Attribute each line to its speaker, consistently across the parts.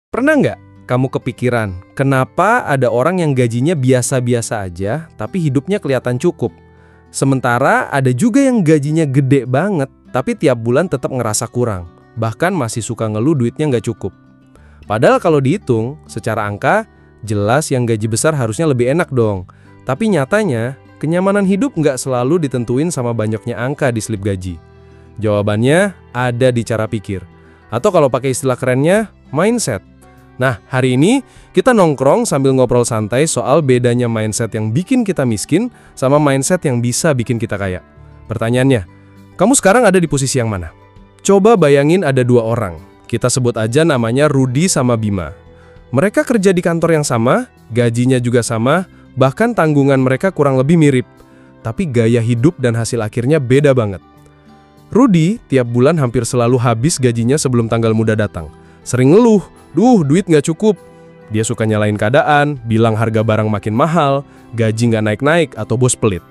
Speaker 1: Pernah nggak kamu kepikiran, kenapa ada orang yang gajinya biasa-biasa aja, tapi hidupnya kelihatan cukup? Sementara ada juga yang gajinya gede banget, tapi tiap bulan tetap ngerasa kurang. Bahkan masih suka ngeluh duitnya nggak cukup. Padahal kalau dihitung, secara angka, jelas yang gaji besar harusnya lebih enak dong. Tapi nyatanya, kenyamanan hidup nggak selalu ditentuin sama banyaknya angka di slip gaji. Jawabannya ada di cara pikir. Atau kalau pakai istilah kerennya, mindset. Nah, hari ini kita nongkrong sambil ngobrol santai soal bedanya mindset yang bikin kita miskin sama mindset yang bisa bikin kita kaya. Pertanyaannya, kamu sekarang ada di posisi yang mana? Coba bayangin ada dua orang. Kita sebut aja namanya Rudy sama Bima. Mereka kerja di kantor yang sama, gajinya juga sama, bahkan tanggungan mereka kurang lebih mirip. Tapi gaya hidup dan hasil akhirnya beda banget. Rudy tiap bulan hampir selalu habis gajinya sebelum tanggal muda datang. Sering ngeluh, duit nggak cukup. Dia suka nyalain keadaan, bilang harga barang makin mahal, gaji nggak naik-naik, atau bos pelit.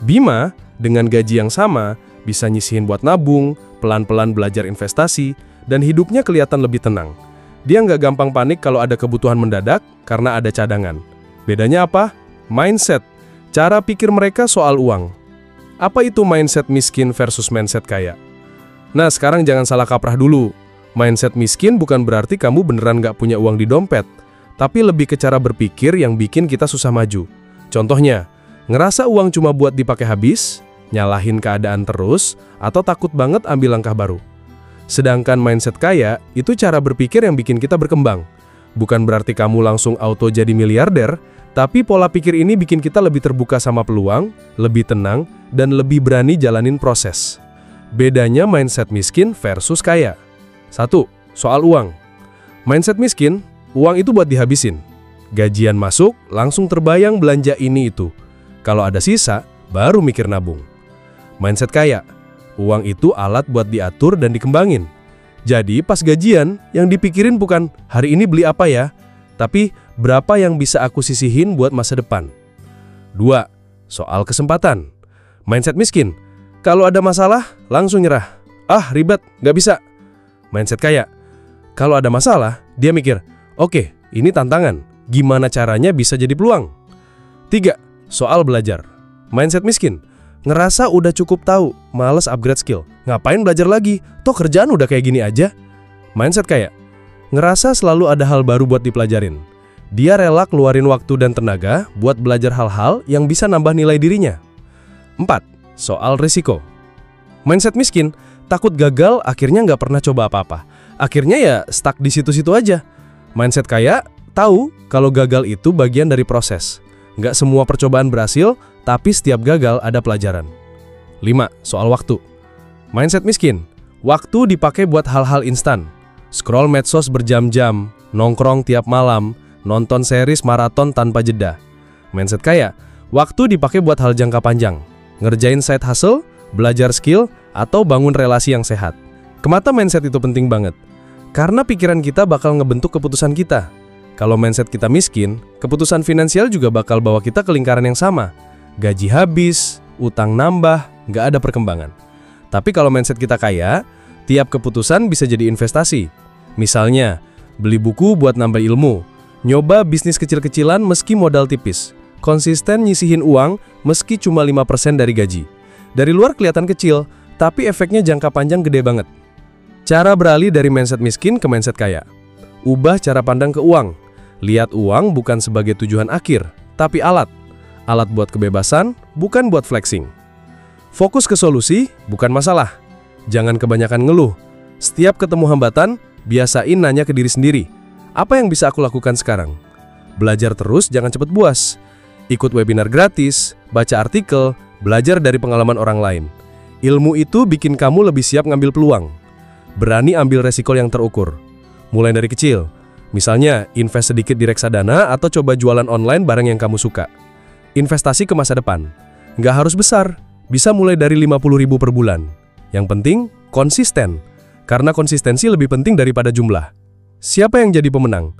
Speaker 1: Bima, dengan gaji yang sama, bisa nyisihin buat nabung, pelan-pelan belajar investasi, dan hidupnya kelihatan lebih tenang. Dia nggak gampang panik kalau ada kebutuhan mendadak, karena ada cadangan. Bedanya apa? Mindset. Cara pikir mereka soal uang. Apa itu mindset miskin versus mindset kaya? Nah, sekarang jangan salah kaprah dulu. Mindset miskin bukan berarti kamu beneran nggak punya uang di dompet, tapi lebih ke cara berpikir yang bikin kita susah maju. Contohnya, ngerasa uang cuma buat dipakai habis, nyalahin keadaan terus, atau takut banget ambil langkah baru. Sedangkan mindset kaya, itu cara berpikir yang bikin kita berkembang. Bukan berarti kamu langsung auto jadi miliarder, tapi pola pikir ini bikin kita lebih terbuka sama peluang, lebih tenang, dan lebih berani jalanin proses. Bedanya mindset miskin versus kaya. 1. Soal uang. Mindset miskin, uang itu buat dihabisin. Gajian masuk, langsung terbayang belanja ini itu. Kalau ada sisa, baru mikir nabung. Mindset kaya, uang itu alat buat diatur dan dikembangin. Jadi pas gajian, yang dipikirin bukan hari ini beli apa ya, tapi berapa yang bisa aku sisihin buat masa depan. 2. Soal kesempatan. Mindset miskin, kalau ada masalah, langsung nyerah. Ah, ribet, nggak bisa. Mindset kaya, kalau ada masalah, dia mikir, oke, ini tantangan, gimana caranya bisa jadi peluang? 3. Soal belajar. Mindset miskin, ngerasa udah cukup tahu, males upgrade skill, ngapain belajar lagi, toh kerjaan udah kayak gini aja. Mindset kaya, ngerasa selalu ada hal baru buat dipelajarin. Dia rela keluarin waktu dan tenaga buat belajar hal-hal yang bisa nambah nilai dirinya. 4. Soal risiko. Mindset miskin, takut gagal, akhirnya nggak pernah coba apa-apa. Akhirnya ya stuck di situ-situ aja. Mindset kaya, tahu kalau gagal itu bagian dari proses. Nggak semua percobaan berhasil, tapi setiap gagal ada pelajaran. 5. Soal waktu. Mindset miskin, waktu dipakai buat hal-hal instan. Scroll medsos berjam-jam, nongkrong tiap malam, nonton series maraton tanpa jeda. Mindset kaya, waktu dipakai buat hal jangka panjang. Ngerjain side hustle, belajar skill, atau bangun relasi yang sehat. Kenapa mindset itu penting banget? Karena pikiran kita bakal ngebentuk keputusan kita. Kalau mindset kita miskin, keputusan finansial juga bakal bawa kita ke lingkaran yang sama. Gaji habis, utang nambah, nggak ada perkembangan. Tapi kalau mindset kita kaya, tiap keputusan bisa jadi investasi. Misalnya, beli buku buat nambah ilmu, nyoba bisnis kecil-kecilan meski modal tipis, konsisten nyisihin uang meski cuma 5% dari gaji. Dari luar kelihatan kecil, tapi efeknya jangka panjang gede banget. Cara beralih dari mindset miskin ke mindset kaya. Ubah cara pandang ke uang. Lihat uang bukan sebagai tujuan akhir, tapi alat. Alat buat kebebasan, bukan buat flexing. Fokus ke solusi, bukan masalah. Jangan kebanyakan ngeluh. Setiap ketemu hambatan, biasain nanya ke diri sendiri. Apa yang bisa aku lakukan sekarang? Belajar terus, jangan cepet puas. Ikut webinar gratis, baca artikel, belajar dari pengalaman orang lain. Ilmu itu bikin kamu lebih siap ngambil peluang. Berani ambil resiko yang terukur. Mulai dari kecil. Misalnya, invest sedikit di reksadana atau coba jualan online barang yang kamu suka. Investasi ke masa depan. Nggak harus besar, bisa mulai dari 50.000 per bulan. Yang penting, konsisten. Karena konsistensi lebih penting daripada jumlah. Siapa yang jadi pemenang?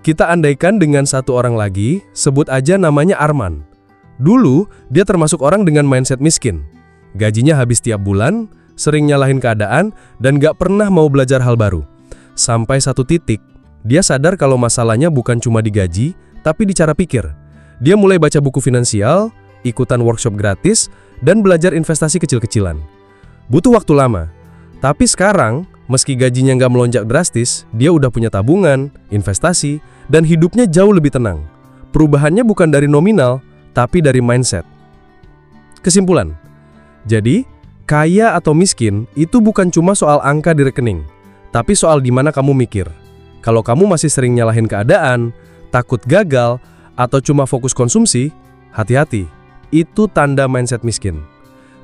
Speaker 1: Kita andaikan dengan satu orang lagi, sebut aja namanya Arman. Dulu, dia termasuk orang dengan mindset miskin. Gajinya habis tiap bulan, sering nyalahin keadaan, dan gak pernah mau belajar hal baru. Sampai satu titik, Dia sadar kalau masalahnya bukan cuma di gaji, tapi di cara pikir. Dia mulai baca buku finansial, ikutan workshop gratis, dan belajar investasi kecil-kecilan. Butuh waktu lama. Tapi sekarang, meski gajinya nggak melonjak drastis, dia udah punya tabungan, investasi, dan hidupnya jauh lebih tenang. Perubahannya bukan dari nominal, tapi dari mindset. Kesimpulan. Jadi, kaya atau miskin itu bukan cuma soal angka di rekening, tapi soal di mana kamu mikir. Kalau kamu masih sering nyalahin keadaan, takut gagal, atau cuma fokus konsumsi, hati-hati. Itu tanda mindset miskin.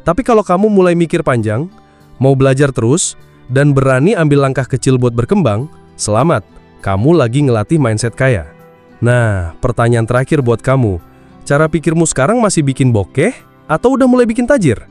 Speaker 1: Tapi kalau kamu mulai mikir panjang, mau belajar terus, dan berani ambil langkah kecil buat berkembang, selamat, kamu lagi ngelatih mindset kaya. Nah, pertanyaan terakhir buat kamu, cara pikirmu sekarang masih bikin bokeh, atau udah mulai bikin tajir?